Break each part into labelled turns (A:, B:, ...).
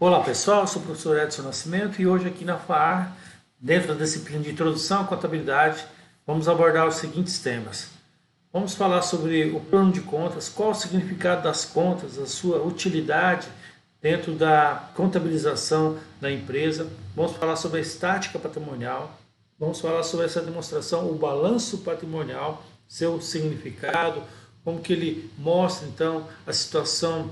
A: Olá pessoal, eu sou o professor Edson Nascimento e hoje aqui na FAAR, dentro da disciplina de Introdução à Contabilidade, vamos abordar os seguintes temas. Vamos falar sobre o plano de contas, qual o significado das contas, a sua utilidade dentro da contabilização da empresa. Vamos falar sobre a estática patrimonial, vamos falar sobre essa demonstração, o balanço patrimonial, seu significado, como que ele mostra então a situação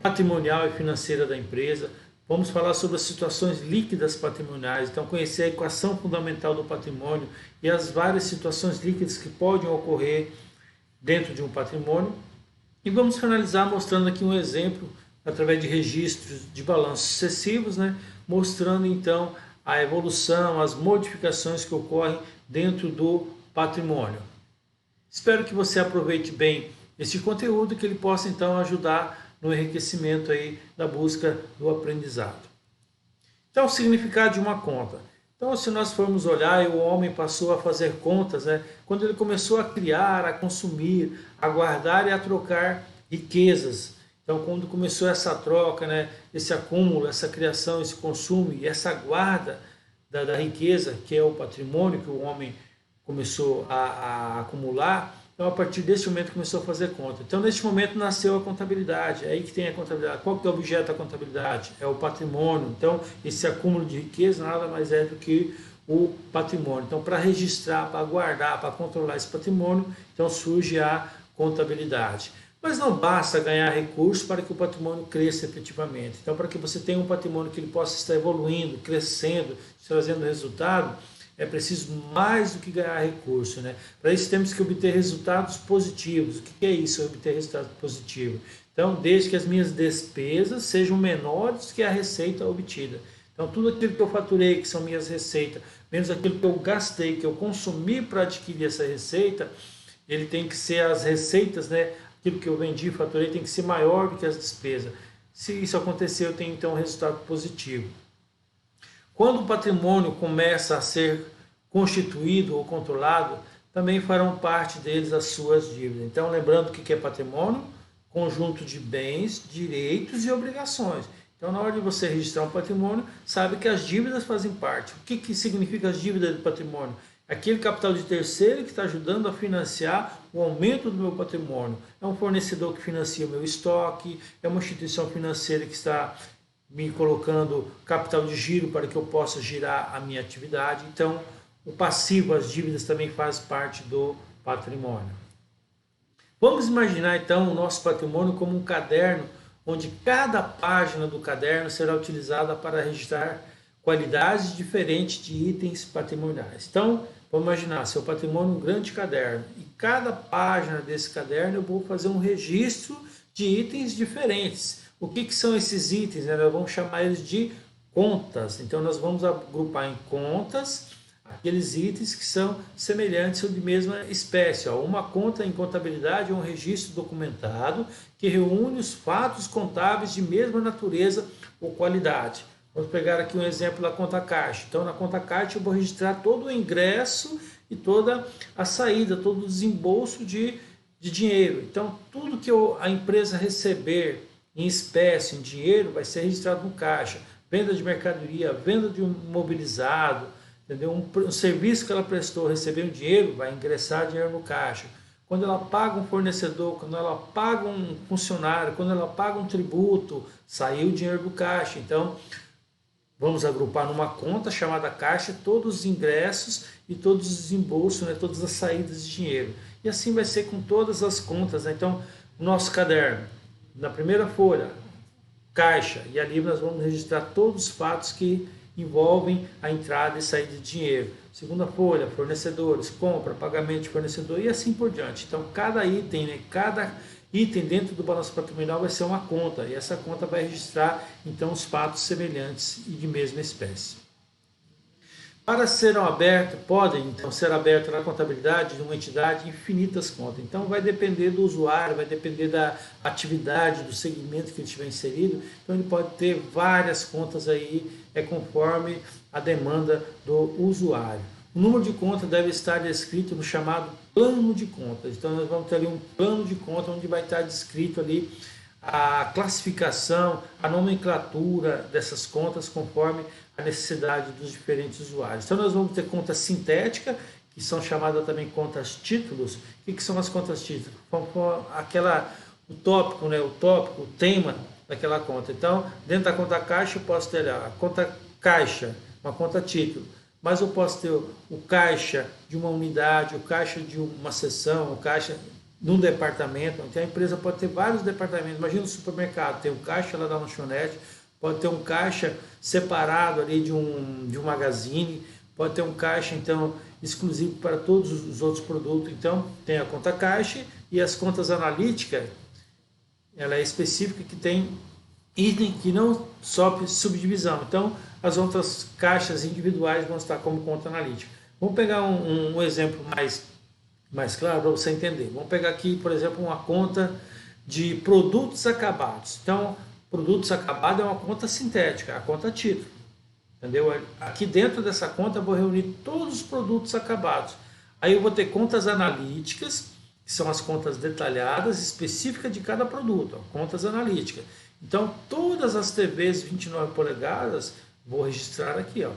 A: patrimonial e financeira da empresa. Vamos falar sobre as situações líquidas patrimoniais, então conhecer a equação fundamental do patrimônio e as várias situações líquidas que podem ocorrer dentro de um patrimônio. E vamos finalizar mostrando aqui um exemplo através de registros de balanços sucessivos, mostrando então a evolução, as modificações que ocorrem dentro do patrimônio. Espero que você aproveite bem esse conteúdo e que ele possa então ajudar no enriquecimento aí da busca do aprendizado. Então, o significado de uma conta. Então, se nós formos olhar, o homem passou a fazer contas, quando ele começou a criar, a consumir, a guardar e a trocar riquezas. Então, quando começou essa troca, esse acúmulo, essa criação, esse consumo e essa guarda da riqueza, que é o patrimônio que o homem começou a acumular, então, a partir desse momento, começou a fazer conta. Então, neste momento, nasceu a contabilidade. É aí que tem a contabilidade. Qual que é o objeto da contabilidade? É o patrimônio. Então, esse acúmulo de riqueza nada mais é do que o patrimônio. Então, para registrar, para guardar, para controlar esse patrimônio, então surge a contabilidade. Mas não basta ganhar recursos para que o patrimônio cresça efetivamente. Então, para que você tenha um patrimônio que ele possa estar evoluindo, crescendo, trazendo resultado, é preciso mais do que ganhar recurso. Para isso temos que obter resultados positivos. O que é isso, obter resultado positivo? Então, desde que as minhas despesas sejam menores que a receita obtida. Então, tudo aquilo que eu faturei, que são minhas receitas, menos aquilo que eu gastei, que eu consumi para adquirir essa receita, ele tem que ser as receitas, aquilo que eu vendi e faturei tem que ser maior do que as despesas. Se isso acontecer, eu tenho então um resultado positivo. Quando o patrimônio começa a ser constituído ou controlado, também farão parte deles as suas dívidas. Então, lembrando o que é patrimônio? Conjunto de bens, direitos e obrigações. Então, na hora de você registrar um patrimônio, sabe que as dívidas fazem parte. O que significa as dívidas do patrimônio? Aquele capital de terceiro que está ajudando a financiar o aumento do meu patrimônio. É um fornecedor que financia o meu estoque, é uma instituição financeira que está me colocando capital de giro para que eu possa girar a minha atividade. Então, o passivo, as dívidas também faz parte do patrimônio. Vamos imaginar então o nosso patrimônio como um caderno, onde cada página do caderno será utilizada para registrar qualidades diferentes de itens patrimoniais. Então, vamos imaginar seu patrimônio um grande caderno e cada página desse caderno eu vou fazer um registro de itens diferentes. O que são esses itens? Nós vamos chamar eles de contas. Então, nós vamos agrupar em contas aqueles itens que são semelhantes ou de mesma espécie. Uma conta em contabilidade é um registro documentado que reúne os fatos contábeis de mesma natureza ou qualidade. Vamos pegar aqui um exemplo da conta caixa. Então, na conta caixa eu vou registrar todo o ingresso e toda a saída, todo o desembolso de dinheiro. Então, tudo que a empresa receber em espécie, em dinheiro, vai ser registrado no caixa. Venda de mercadoria, venda de um imobilizado, entendeu? Um serviço que ela prestou, recebeu um dinheiro, vai ingressar dinheiro no caixa. Quando ela paga um fornecedor, quando ela paga um funcionário, quando ela paga um tributo, saiu o dinheiro do caixa. Então, vamos agrupar numa conta chamada caixa todos os ingressos e todos os desembolsos, todas as saídas de dinheiro. E assim vai ser com todas as contas. Então, o nosso caderno, na primeira folha, caixa, e ali nós vamos registrar todos os fatos que envolvem a entrada e saída de dinheiro. Segunda folha, fornecedores, compra, pagamento de fornecedor e assim por diante. Então, cada item, cada item dentro do balanço patrimonial vai ser uma conta, e essa conta vai registrar então os fatos semelhantes e de mesma espécie. Para serem abertos, podem então ser abertas na contabilidade de uma entidade infinitas contas. Então vai depender do usuário, vai depender da atividade, do segmento que ele tiver inserido. Então ele pode ter várias contas aí, conforme a demanda do usuário. O número de contas deve estar descrito no chamado plano de contas. Então nós vamos ter ali um plano de conta onde vai estar descrito ali a classificação, a nomenclatura dessas contas conforme a necessidade dos diferentes usuários. Então nós vamos ter conta sintética, que são chamadas também contas títulos. O que são as contas títulos? O tópico, né? O tema daquela conta. Então, dentro da conta caixa eu posso ter a conta caixa, uma conta título, mas eu posso ter o caixa de uma unidade, o caixa de uma seção, o caixa de um departamento. Então a empresa pode ter vários departamentos. Imagina o supermercado, tem um caixa lá da lanchonete, pode ter um caixa separado ali de um magazine, pode ter um caixa então exclusivo para todos os outros produtos. Então tem a conta caixa e as contas analíticas, ela é específica, que tem item que não sofre subdivisão. Então as outras caixas individuais vão estar como conta analítica. Vamos pegar um exemplo mais claro para você entender. Vamos pegar aqui, por exemplo, uma conta de produtos acabados. Então, produtos acabados é uma conta sintética, a conta título. Entendeu? Aqui dentro dessa conta eu vou reunir todos os produtos acabados. Aí eu vou ter contas analíticas, que são as contas detalhadas, específicas de cada produto, ó, contas analíticas. Então, todas as TVs 29 polegadas, vou registrar aqui, ó.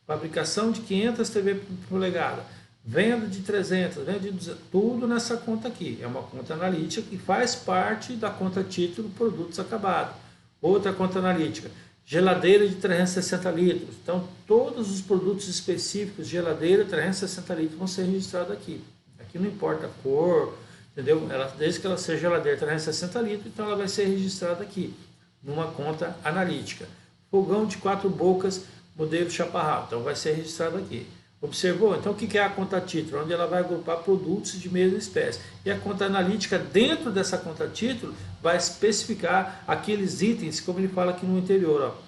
A: Fabricação de 500 TV por polegada, venda de 300, venda de 200, tudo nessa conta aqui. É uma conta analítica que faz parte da conta título produtos acabados. Outra conta analítica, geladeira de 360 litros. Então, todos os produtos específicos, geladeira 360 litros, vão ser registrados aqui. Aqui não importa a cor, entendeu? Desde que ela seja geladeira 360 litros, então ela vai ser registrada aqui, numa conta analítica. Fogão de 4 bocas, modelo chaparral, então vai ser registrado aqui. Observou? Então o que é a conta título? Onde ela vai agrupar produtos de mesma espécie. E a conta analítica, dentro dessa conta título, vai especificar aqueles itens, como ele fala aqui no interior, ó,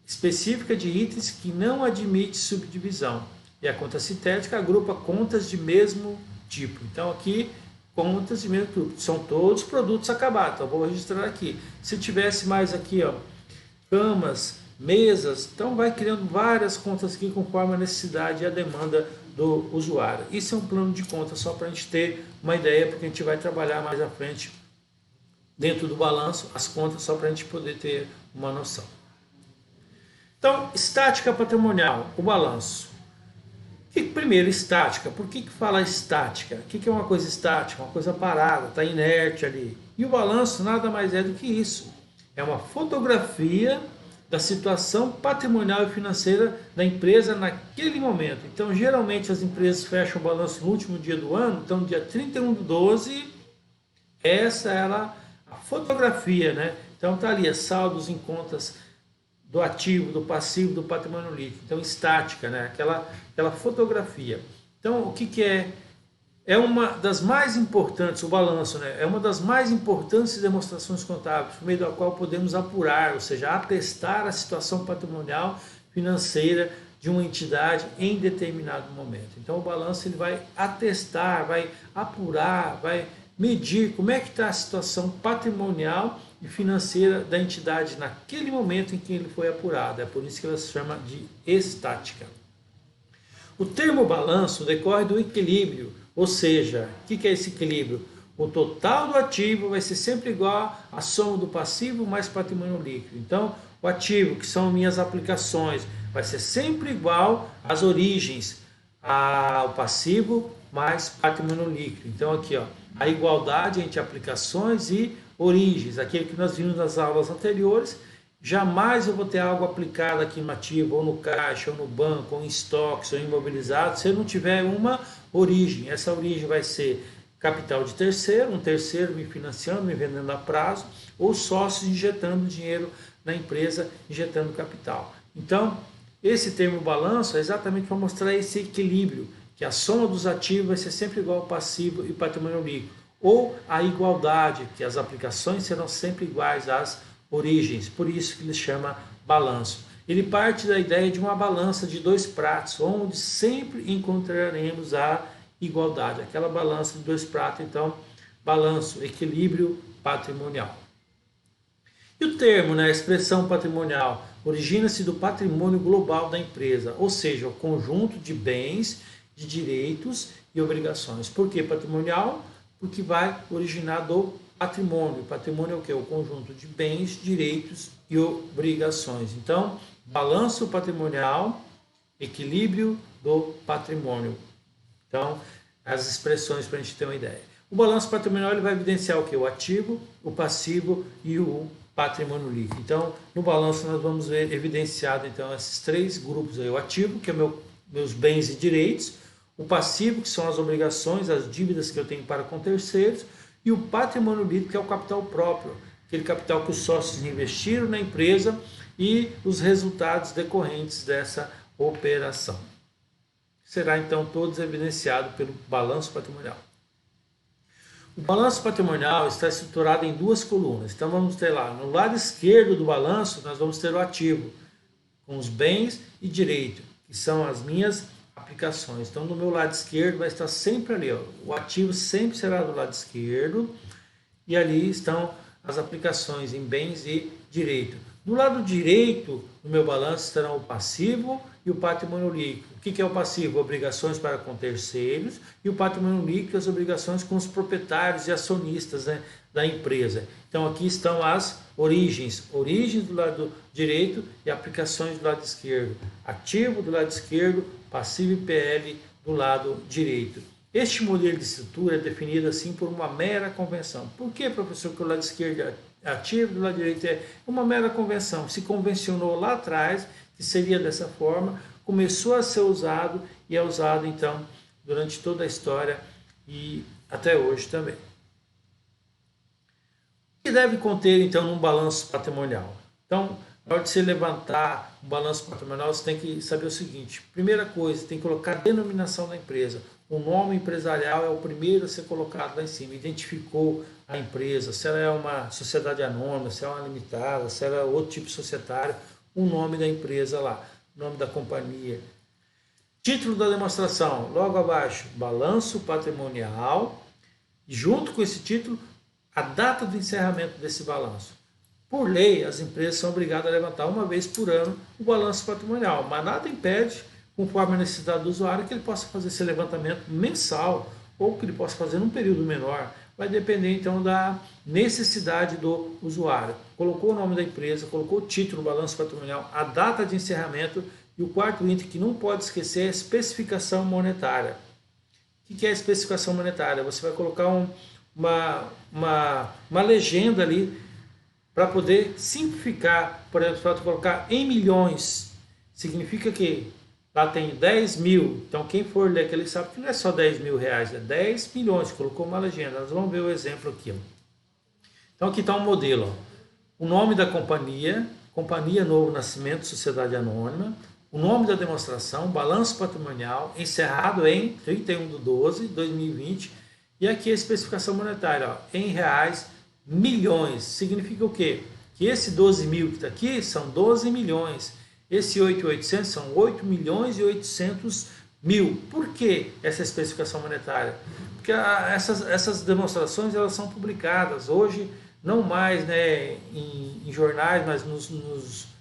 A: específica de itens que não admite subdivisão. E a conta sintética agrupa contas de mesmo tipo. Então aqui, contas de mesmo tipo, são todos produtos acabados. Então vou registrar aqui. Se tivesse mais aqui, ó, camas, mesas, então vai criando várias contas aqui conforme a necessidade e a demanda do usuário. Isso é um plano de conta, só para a gente ter uma ideia, porque a gente vai trabalhar mais à frente dentro do balanço, as contas, só para a gente poder ter uma noção. Então, estática patrimonial, o balanço. Primeiro, estática. Por que fala estática? O que é uma coisa estática? Uma coisa parada, está inerte ali. E o balanço nada mais é do que isso. É uma fotografia da situação patrimonial e financeira da empresa naquele momento. Então, geralmente as empresas fecham o balanço no último dia do ano, então dia 31/12, essa era a fotografia, né? Então tá ali, saldos em contas do ativo, do passivo, do patrimônio líquido. Então, estática, né? Aquela fotografia. Então, o que é? É uma das mais importantes, o balanço, né? É uma das mais importantes demonstrações contábeis, por meio da qual podemos apurar, ou seja, atestar a situação patrimonial financeira de uma entidade em determinado momento. Então, o balanço ele vai atestar, vai apurar, vai medir como é que está a situação patrimonial e financeira da entidade naquele momento em que ele foi apurado. É por isso que ela se chama de estática. O termo balanço decorre do equilíbrio, ou seja, o que é esse equilíbrio? O total do ativo vai ser sempre igual à soma do passivo mais patrimônio líquido. Então, o ativo, que são minhas aplicações, vai ser sempre igual às origens, ao passivo mais patrimônio líquido. Então, aqui, ó, a igualdade entre aplicações e origens, aquilo que nós vimos nas aulas anteriores. Jamais eu vou ter algo aplicado aqui no ativo, ou no caixa, ou no banco, ou em estoques, ou imobilizado, se eu não tiver uma origem. Essa origem vai ser capital de terceiro, um terceiro me financiando, me vendendo a prazo, ou sócios injetando dinheiro na empresa, injetando capital. Então, esse termo balanço é exatamente para mostrar esse equilíbrio, que a soma dos ativos vai ser sempre igual ao passivo e patrimônio líquido, ou a igualdade, que as aplicações serão sempre iguais às origens, por isso que ele chama balanço. Ele parte da ideia de uma balança de dois pratos, onde sempre encontraremos a igualdade, aquela balança de dois pratos, então, balanço, equilíbrio patrimonial. E o termo, né, a expressão patrimonial, origina-se do patrimônio global da empresa, ou seja, o conjunto de bens, de direitos e obrigações. Por que patrimonial? Porque vai originar do patrimônio. Patrimônio é o quê? O conjunto de bens, direitos e obrigações. Então, balanço patrimonial, equilíbrio do patrimônio. Então, as expressões para a gente ter uma ideia. O balanço patrimonial ele vai evidenciar o quê? O ativo, o passivo e o patrimônio líquido. Então, no balanço nós vamos ver evidenciado então esses três grupos aí. O ativo, que é meus bens e direitos, o passivo, que são as obrigações, as dívidas que eu tenho para com terceiros, e o patrimônio líquido, que é o capital próprio, aquele capital que os sócios investiram na empresa e os resultados decorrentes dessa operação. Será então todos evidenciado pelo balanço patrimonial. O balanço patrimonial está estruturado em duas colunas. Então vamos ter lá, no lado esquerdo do balanço, nós vamos ter o ativo, com os bens e direito, que são as minhas aplicações. Então do meu lado esquerdo vai estar sempre ali, ó, o ativo sempre será do lado esquerdo, e ali estão as aplicações em bens e direito. Do lado direito do meu balanço estarão o passivo e o patrimônio líquido. O que é o passivo? Obrigações para com terceiros, e o patrimônio líquido, as obrigações com os proprietários e acionistas, né, da empresa. Então aqui estão as origens do lado direito e aplicações do lado esquerdo. Ativo do lado esquerdo, passivo e PL do lado direito. Este modelo de estrutura é definido assim por uma mera convenção. Por que, professor, que o lado esquerdo é ativo, do lado direito é uma mera convenção? Se convencionou lá atrás que seria dessa forma, começou a ser usado e é usado então durante toda a história e até hoje também. O que deve conter então um balanço patrimonial? Então, na hora de você levantar um balanço patrimonial, você tem que saber o seguinte: primeira coisa, tem que colocar a denominação da empresa. O nome empresarial é o primeiro a ser colocado lá em cima. Identificou a empresa, se ela é uma sociedade anônima, se é uma limitada, se ela é outro tipo societário, o nome da empresa lá, o nome da companhia. Título da demonstração, logo abaixo, balanço patrimonial, e junto com esse título, a data do encerramento desse balanço. Por lei, as empresas são obrigadas a levantar uma vez por ano o balanço patrimonial, mas nada impede, conforme a necessidade do usuário, que ele possa fazer esse levantamento mensal ou que ele possa fazer num período menor. Vai depender então da necessidade do usuário. Colocou o nome da empresa, colocou o título no balanço patrimonial, a data de encerramento, e o quarto item que não pode esquecer é a especificação monetária. O que é a especificação monetária? Você vai colocar uma legenda ali para poder simplificar. Por exemplo, para colocar em milhões, significa que lá tem 10 mil, então quem for ler aquele sabe que não é só 10 mil reais, é 10 milhões, colocou uma legenda. Nós vamos ver o exemplo aqui. Então aqui está um modelo. O nome da companhia, Companhia Novo Nascimento, Sociedade Anônima, o nome da demonstração, balanço patrimonial, encerrado em 31/12/2020, e aqui a especificação monetária, ó, em reais, milhões. Significa o quê? Que esse 12 mil que está aqui são 12 milhões. Esse 8.800 são 8 milhões e 800 mil. Por que essa especificação monetária? Porque essas demonstrações elas são publicadas hoje, não mais, né, em jornais, mas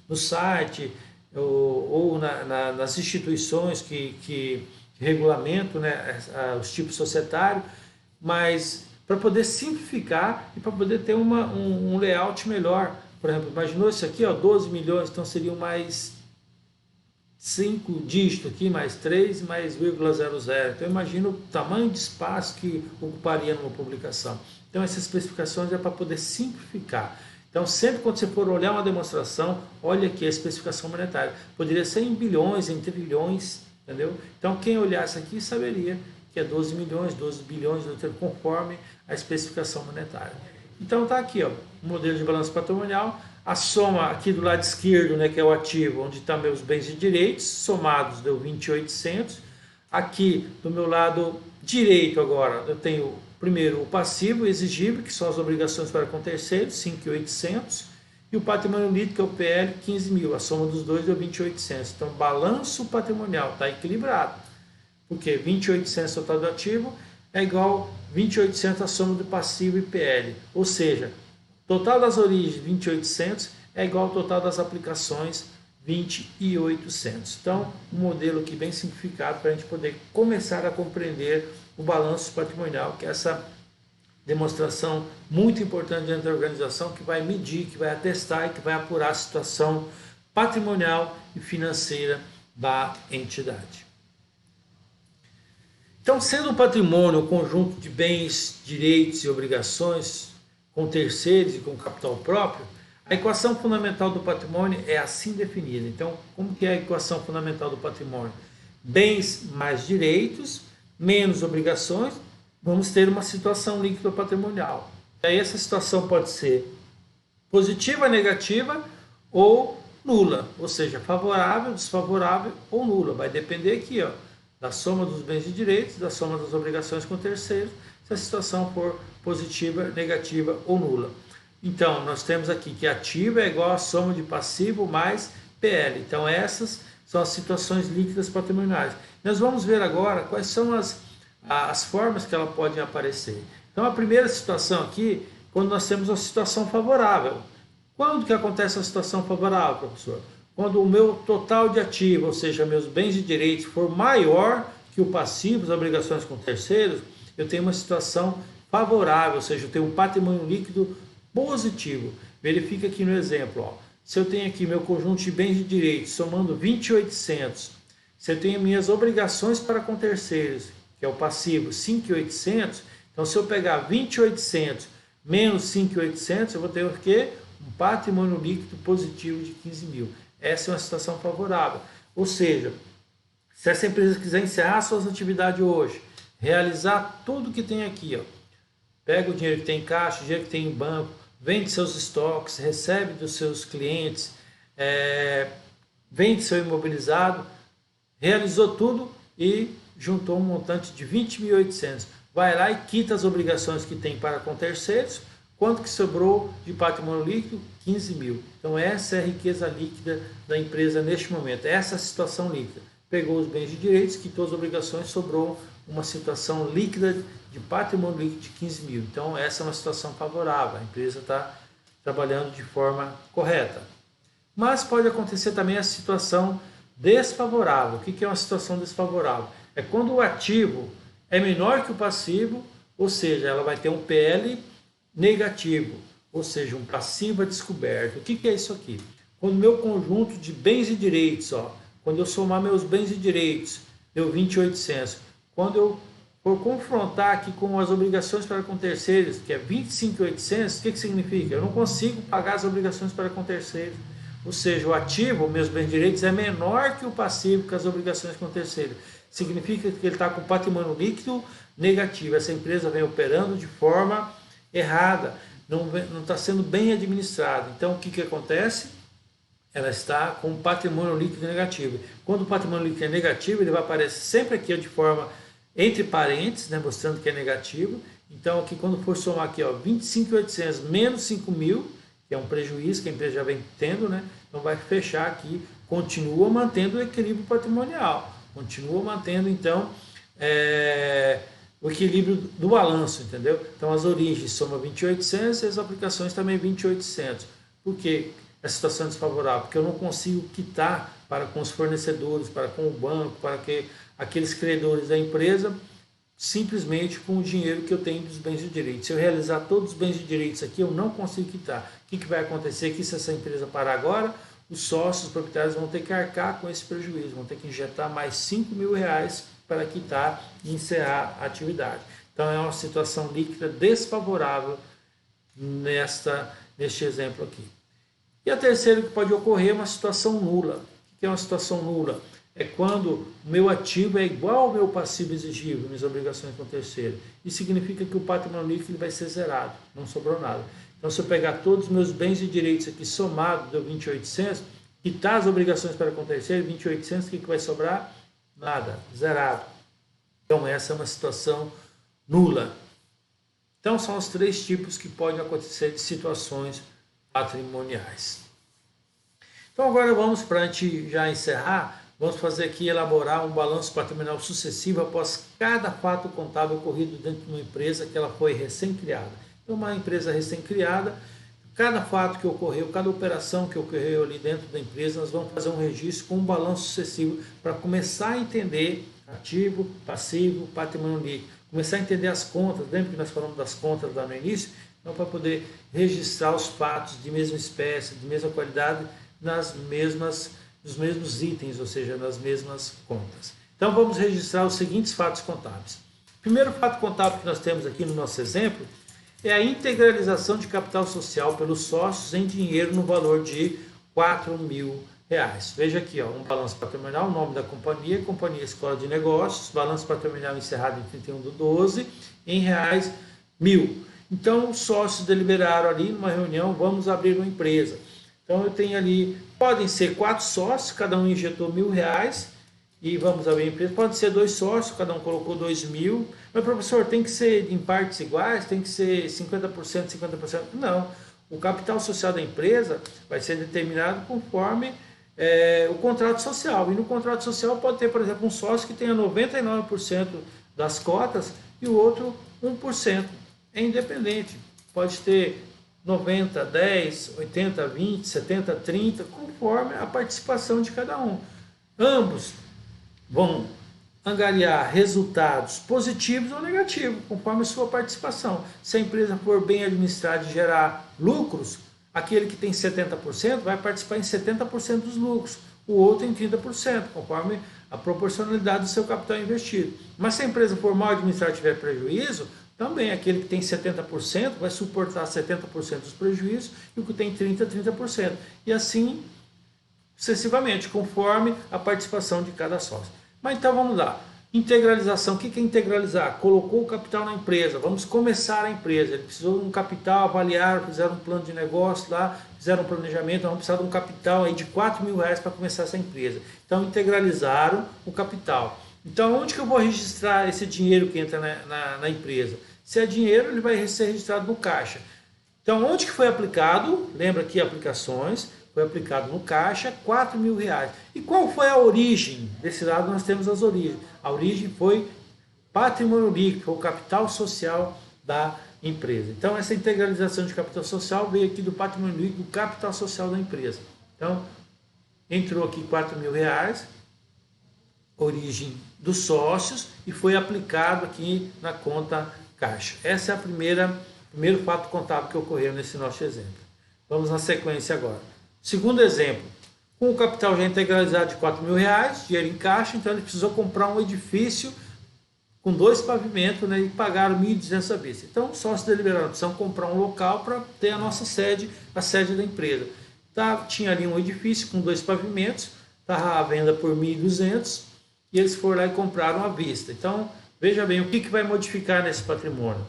A: no site ou nas instituições que regulamentam, né, os tipos societários, mas para poder simplificar e para poder ter um layout melhor. Por exemplo, imaginou isso aqui, ó, 12 milhões, então seriam mais 5 dígitos aqui, mais 3, mais 0,00. Então imagina o tamanho de espaço que ocuparia numa publicação. Então essas especificações é para poder simplificar. Então sempre quando você for olhar uma demonstração, olha aqui a especificação monetária. Poderia ser em bilhões, em trilhões, entendeu? Então quem olhasse aqui saberia que é 12 milhões, 12 bilhões, conforme a especificação monetária. Então está aqui, ó, o modelo de balanço patrimonial, a soma aqui do lado esquerdo, né, que é o ativo, onde estão meus bens e direitos, somados deu 20.800. Aqui do meu lado direito agora, eu tenho primeiro o passivo exigível, que são as obrigações para com terceiros, 5.800, e o patrimônio líquido, que é o PL, 15 mil. A soma dos dois deu 20.800. Então, balanço patrimonial está equilibrado, porque 20.800 total do ativo é igual 20.800 a soma do passivo e PL. Ou seja, total das origens 20.800 é igual ao total das aplicações 20.800. Então, um modelo aqui bem simplificado para a gente poder começar a compreender o balanço patrimonial, que é essa demonstração muito importante dentro da organização que vai medir, que vai atestar e que vai apurar a situação patrimonial e financeira da entidade. Então, sendo o patrimônio um conjunto de bens, direitos e obrigações com terceiros e com capital próprio, a equação fundamental do patrimônio é assim definida. Então, como que é a equação fundamental do patrimônio? Bens mais direitos, menos obrigações, vamos ter uma situação líquida patrimonial. E aí essa situação pode ser positiva, negativa ou nula, ou seja, favorável, desfavorável ou nula. Vai depender aqui, ó, da soma dos bens e direitos, da soma das obrigações com terceiros, se a situação for positiva, negativa ou nula. Então, nós temos aqui que ativo é igual a soma de passivo mais PL. Então, essas são as situações líquidas patrimoniais. Nós vamos ver agora quais são as formas que ela pode aparecer. Então, a primeira situação aqui, quando nós temos uma situação favorável. Quando que acontece a situação favorável, professor? Quando o meu total de ativo, ou seja, meus bens e direitos, for maior que o passivo, as obrigações com terceiros, eu tenho uma situação favorável, ou seja, eu tenho um patrimônio líquido positivo. Verifica aqui no exemplo, ó. Se eu tenho aqui meu conjunto de bens e direitos somando 20.800, se eu tenho minhas obrigações para com terceiros, que é o passivo, 5.800, então se eu pegar 20.800 menos 5.800, eu vou ter o quê? Um patrimônio líquido positivo de 15 mil. Essa é uma situação favorável. Ou seja, se essa empresa quiser encerrar suas atividades hoje, realizar tudo que tem aqui, ó, pega o dinheiro que tem em caixa, o dinheiro que tem em banco, vende seus estoques, recebe dos seus clientes, vende seu imobilizado, realizou tudo e juntou um montante de 20.800. Vai lá e quita as obrigações que tem para com terceiros. Quanto que sobrou de patrimônio líquido? 15 mil. Então essa é a riqueza líquida da empresa neste momento. Essa é a situação líquida. Pegou os bens e direitos, quitou as obrigações, sobrou uma situação líquida de patrimônio líquido de 15 mil. Então essa é uma situação favorável. A empresa está trabalhando de forma correta. Mas pode acontecer também a situação desfavorável. O que é uma situação desfavorável? É quando o ativo é menor que o passivo, ou seja, ela vai ter um PL negativo, ou seja, um passivo a descoberto. O que é isso aqui? Quando o meu conjunto de bens e direitos, ó, quando eu somar meus bens e direitos, deu 20.800. Quando eu for confrontar aqui com as obrigações para com terceiros, que é 25.800, o que significa? Eu não consigo pagar as obrigações para com terceiros. Ou seja, o ativo, meus bens e direitos, é menor que o passivo, que as obrigações com terceiros. Significa que ele está com patrimônio líquido negativo. Essa empresa vem operando de forma errada, não está sendo bem administrada. Então, o que acontece? Ela está com patrimônio líquido negativo. Quando o patrimônio líquido é negativo, ele vai aparecer sempre aqui de forma entre parênteses, né, mostrando que é negativo. Então, aqui quando for somar aqui, 25.800 menos 5.000, que é um prejuízo que a empresa já vem tendo, né? Então vai fechar aqui, continua mantendo o equilíbrio patrimonial, continua mantendo então o equilíbrio do balanço, entendeu? Então as origens soma 20.800 e as aplicações também 20.800. Por quê? A situação desfavorável, porque eu não consigo quitar para com os fornecedores, para com o banco, para que aqueles credores da empresa, simplesmente com o dinheiro que eu tenho dos bens e direitos. Se eu realizar todos os bens e direitos aqui, eu não consigo quitar. O que vai acontecer aqui se essa empresa parar agora? Os sócios, os proprietários vão ter que arcar com esse prejuízo, vão ter que injetar mais 5 mil reais para quitar e encerrar a atividade. Então é uma situação líquida desfavorável neste exemplo aqui. E a terceira que pode ocorrer é uma situação nula. O que é uma situação nula? É quando o meu ativo é igual ao meu passivo exigível, minhas obrigações com terceiro. Isso significa que o patrimônio líquido vai ser zerado, não sobrou nada. Então, se eu pegar todos os meus bens e direitos aqui somados, deu 20.800, quitar as obrigações para com terceiro, 20.800, o que vai sobrar? Nada, zerado. Então, essa é uma situação nula. Então, são os três tipos que podem acontecer de situações patrimoniais. Então, agora vamos, para a gente já encerrar, vamos fazer aqui, elaborar um balanço patrimonial sucessivo após cada fato contábil ocorrido dentro de uma empresa que ela foi recém-criada. Então, uma empresa recém-criada, cada fato que ocorreu, cada operação que ocorreu ali dentro da empresa, nós vamos fazer um registro com um balanço sucessivo para começar a entender ativo, passivo, patrimônio líquido. começar a entender as contas. Lembra que nós falamos das contas lá no início? Então, para poder registrar os fatos de mesma espécie, de mesma qualidade, nos mesmos itens, ou seja, nas mesmas contas. Então, vamos registrar os seguintes fatos contábeis. O primeiro fato contábil que nós temos aqui no nosso exemplo é a integralização de capital social pelos sócios em dinheiro no valor de R$ 4.000. Veja aqui, ó, um balanço patrimonial, o nome da companhia, Companhia Escola de Negócios, balanço patrimonial encerrado em 31/12, em reais 1.000. Então, os sócios deliberaram ali numa reunião, vamos abrir uma empresa. Então, eu tenho ali, podem ser 4 sócios, cada um injetou R$ 1.000, e vamos abrir a empresa. Pode ser 2 sócios, cada um colocou 2.000. Mas, professor, tem que ser em partes iguais? Tem que ser 50%, 50%? Não. O capital social da empresa vai ser determinado conforme o contrato social. E no contrato social pode ter, por exemplo, um sócio que tenha 99% das cotas e o outro 1%. É independente. Pode ter 90, 10, 80, 20, 70, 30, conforme a participação de cada um. Ambos vão angariar resultados positivos ou negativos, conforme a sua participação. Se a empresa for bem administrada e gerar lucros, aquele que tem 70% vai participar em 70% dos lucros, o outro em 30%, conforme a proporcionalidade do seu capital investido. Mas se a empresa for mal administrada e tiver prejuízo, também aquele que tem 70% vai suportar 70% dos prejuízos e o que tem 30%, 30%. E assim sucessivamente, conforme a participação de cada sócio. Mas então vamos lá. Integralização. O que é integralizar? Colocou o capital na empresa. Vamos começar a empresa. Ele precisou de um capital, avaliaram, fizeram um plano de negócio lá, fizeram um planejamento. Vamos precisar de um capital aí de R$ 4.000 para começar essa empresa. Então integralizaram o capital. Então onde que eu vou registrar esse dinheiro que entra na empresa? Se é dinheiro, ele vai ser registrado no caixa. Então onde que foi aplicado? Lembra aqui aplicações. Foi aplicado no caixa R$ 4.000. E qual foi a origem? Desse lado nós temos as origens. A origem foi patrimônio líquido, o capital social da empresa. Então essa integralização de capital social veio aqui do patrimônio líquido, do capital social da empresa. Então entrou aqui R$ 4.000, origem dos sócios, e foi aplicado aqui na conta caixa. Essa é primeiro fato contábil que ocorreu nesse nosso exemplo. Vamos na sequência agora. Segundo exemplo, com o capital já integralizado de R$ 4.000, dinheiro em caixa, então ele precisou comprar um edifício com 2 pavimentos, né, e pagaram 1.200 à vista. Então, os sócios deliberaram, precisam comprar um local para ter a nossa sede, a sede da empresa. Tinha ali um edifício com 2 pavimentos, estava à venda por 1.200 e eles foram lá e compraram à vista. Então, veja bem, o que vai modificar nesse patrimônio?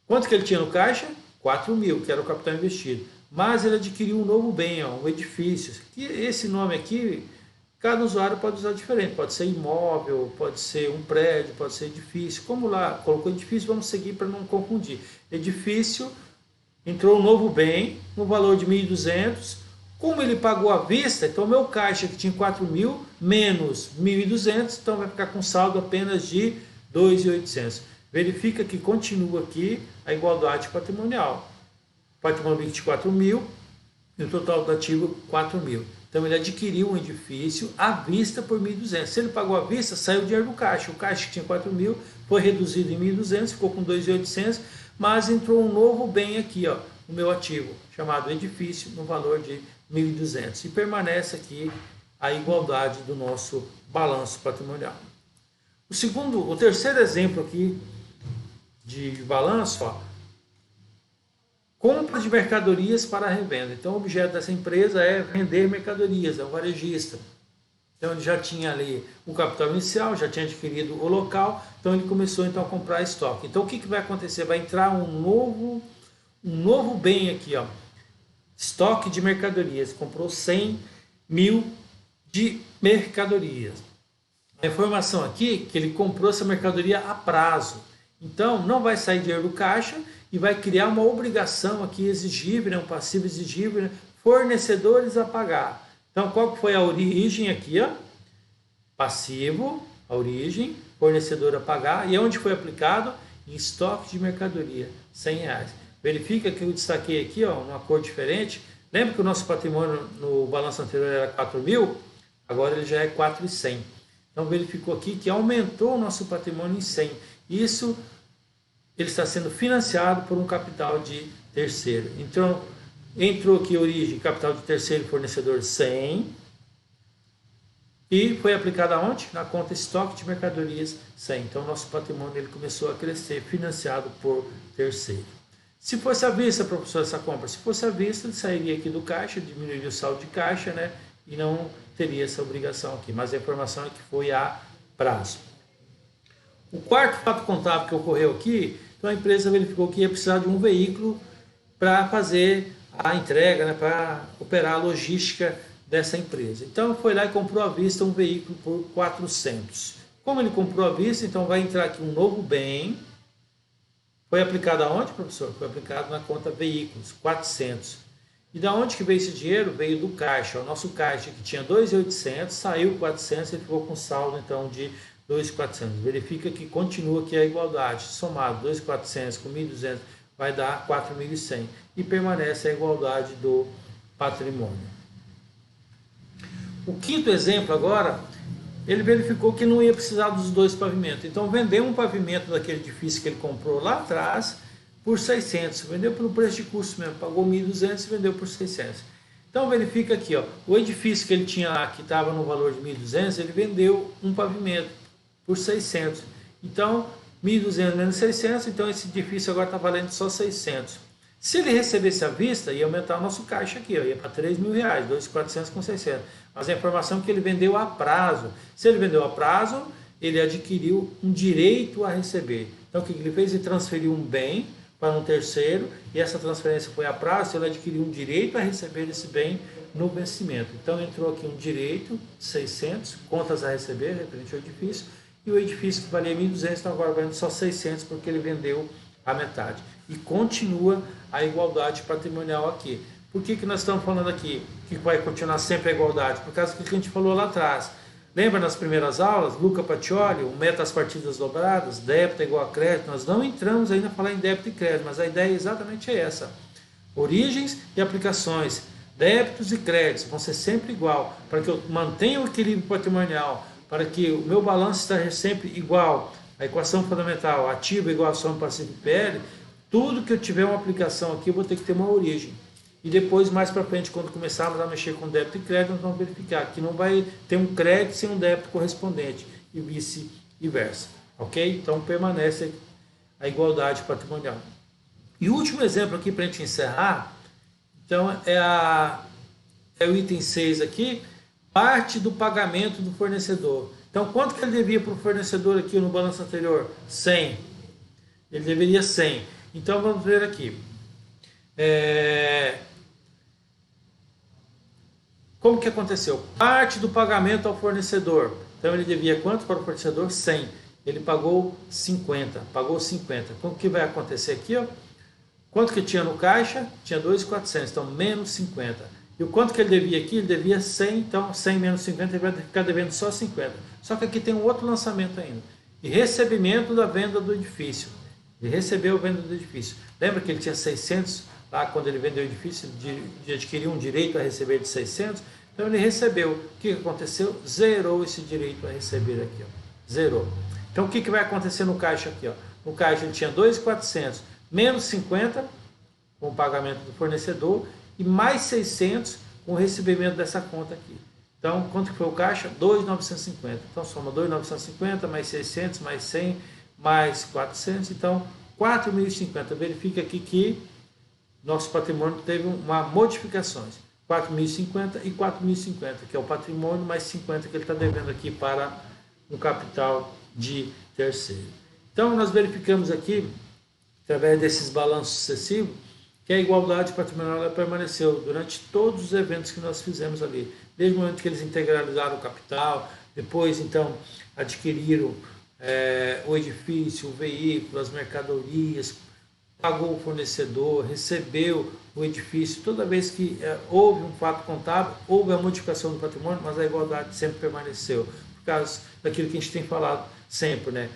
A: Quanto que ele tinha no caixa? 4.000, que era o capital investido. Mas ele adquiriu um novo bem, um edifício. Que esse nome aqui, cada usuário pode usar diferente. Pode ser imóvel, pode ser um prédio, pode ser edifício. Como lá colocou edifício, vamos seguir para não confundir. Edifício, entrou um novo bem, no valor de 1.200. Como ele pagou à vista, então o meu caixa que tinha 4.000 menos 1.200, então vai ficar com saldo apenas de 2.800. Verifica que continua aqui a igualdade patrimonial. Patrimônio líquido de 4.000 e o total do ativo 4.000. Então ele adquiriu um edifício à vista por 1.200. Se ele pagou à vista, saiu o dinheiro do caixa. O caixa que tinha 4.000 foi reduzido em 1.200, ficou com 2.800, mas entrou um novo bem aqui, ó, o meu ativo, chamado edifício, no valor de 1.200. E permanece aqui a igualdade do nosso balanço patrimonial. O terceiro exemplo aqui de balanço, ó, compra de mercadorias para revenda. Então, o objeto dessa empresa é vender mercadorias, é um varejista. Então, ele já tinha ali o capital inicial, já tinha adquirido o local, então ele começou então a comprar estoque. Então, o que vai acontecer? Vai entrar um novo bem aqui, ó, estoque de mercadorias. Comprou 100.000 de mercadorias. A informação aqui é que ele comprou essa mercadoria a prazo. Então, não vai sair dinheiro do caixa e vai criar uma obrigação aqui exigível, né, um passivo exigível, né, fornecedores a pagar. Então, qual foi a origem aqui? Ó? Passivo, a origem, fornecedor a pagar. E onde foi aplicado? Em estoque de mercadoria, R$ 100. Verifica que eu destaquei aqui, ó, uma cor diferente. Lembra que o nosso patrimônio no balanço anterior era 4.000? Agora ele já é 4.100. Então, verificou aqui que aumentou o nosso patrimônio em 100. Isso ele está sendo financiado por um capital de terceiro. Então, entrou aqui origem, capital de terceiro, fornecedor 100, e foi aplicado aonde? Na conta estoque de mercadorias 100. Então, nosso patrimônio ele começou a crescer, financiado por terceiro. Se fosse à vista, professor, essa compra, se fosse à vista, ele sairia aqui do caixa, diminuiria o saldo de caixa, né? E não teria essa obrigação aqui. Mas a informação é que foi a prazo. O quarto fato contábil que ocorreu aqui, então a empresa verificou que ia precisar de um veículo para fazer a entrega, né? Para operar a logística dessa empresa. Então foi lá e comprou à vista um veículo por 400. Como ele comprou à vista, então vai entrar aqui um novo bem. Foi aplicado aonde, professor? Foi aplicado na conta veículos, 400. E da onde que veio esse dinheiro? Veio do caixa. O nosso caixa que tinha 2.800, saiu 400 e ficou com saldo então de 2.400. Verifica que continua aqui a igualdade. Somado 2.400 com 1.200 vai dar 4.100 e permanece a igualdade do patrimônio. O quinto exemplo agora, ele verificou que não ia precisar dos dois pavimentos. Então vendeu um pavimento daquele edifício que ele comprou lá atrás por 600. Vendeu pelo preço de custo mesmo, pagou 1.200 e vendeu por 600. Então verifica aqui, ó, o edifício que ele tinha lá, que estava no valor de 1.200, ele vendeu um pavimento por 600. Então 1.200 menos 600, então esse edifício agora está valendo só 600. Se ele recebesse à vista, ia aumentar o nosso caixa aqui, ó, ia para R$3.000, 2.400 com 600. Mas a informação é que ele vendeu a prazo. Se ele vendeu a prazo, ele adquiriu um direito a receber. Então o que ele fez? Ele transferiu um bem para um terceiro, e essa transferência foi a prazo, ele adquiriu um direito a receber esse bem no vencimento. Então entrou aqui um direito, 600, contas a receber, referente ao edifício, e o edifício que valia 1.200, então agora vale só 600, porque ele vendeu a metade. E continua a igualdade patrimonial aqui. Por que nós estamos falando aqui que vai continuar sempre a igualdade? Por causa do que a gente falou lá atrás. Lembra nas primeiras aulas, Luca Pacioli, o meta das partidas dobradas, débito é igual a crédito. Nós não entramos ainda a falar em débito e crédito, mas a ideia exatamente é essa. Origens e aplicações, débitos e créditos vão ser sempre igual, para que eu mantenha o equilíbrio patrimonial, para que o meu balanço esteja sempre igual. A equação fundamental, ativo igual a soma passiva e PL, tudo que eu tiver uma aplicação aqui, eu vou ter que ter uma origem. E depois, mais para frente, quando começarmos a mexer com débito e crédito, nós vamos verificar que não vai ter um crédito sem um débito correspondente e vice-versa. Ok? Então, permanece a igualdade patrimonial. E o último exemplo aqui para a gente encerrar, então, é o item 6 aqui, parte do pagamento do fornecedor. Então, quanto que ele devia para o fornecedor aqui no balanço anterior? 100. Ele deveria 100. Então, vamos ver aqui. Como que aconteceu? Parte do pagamento ao fornecedor. Então, ele devia quanto para o fornecedor? 100. Ele pagou 50. Pagou 50. Então, o que vai acontecer aqui? Ó? Quanto que tinha no caixa? Tinha 2.400. Então, menos 50. E o quanto que ele devia aqui? Ele devia 100, então 100 menos 50, ele vai ficar devendo só 50. Só que aqui tem um outro lançamento ainda. E recebimento da venda do edifício. Ele recebeu a venda do edifício. Lembra que ele tinha 600 lá quando ele vendeu o edifício, de adquirir um direito a receber de 600? Então ele recebeu. O que aconteceu? Zerou esse direito a receber aqui. Ó. Zerou. Então o que vai acontecer no caixa aqui? Ó? No caixa ele tinha 2.400 menos 50 com o pagamento do fornecedor e mais 600 com o recebimento dessa conta aqui. Então, quanto que foi o caixa? 2.950. Então, soma 2.950 mais 600 mais 100 mais 400. Então, 4.050. Verifica aqui que nosso patrimônio teve uma modificações. 4.050 e 4.050, que é o patrimônio mais 50 que ele está devendo aqui para um capital de terceiro. Então, nós verificamos aqui, através desses balanços sucessivos, que a igualdade patrimonial permaneceu durante todos os eventos que nós fizemos ali. Desde o momento que eles integralizaram o capital, depois, então, adquiriram o edifício, o veículo, as mercadorias, pagou o fornecedor, recebeu o edifício. Toda vez que houve um fato contábil, houve a modificação do patrimônio, mas a igualdade sempre permaneceu, por causa daquilo que a gente tem falado sempre, né?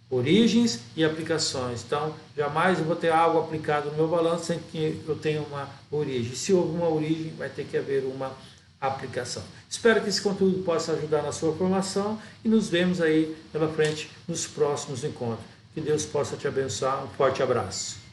A: Origens e aplicações. Então, jamais eu vou ter algo aplicado no meu balanço sem que eu tenha uma origem. Se houve uma origem, vai ter que haver uma aplicação. Espero que esse conteúdo possa ajudar na sua formação e nos vemos aí pela frente nos próximos encontros. Que Deus possa te abençoar. Um forte abraço.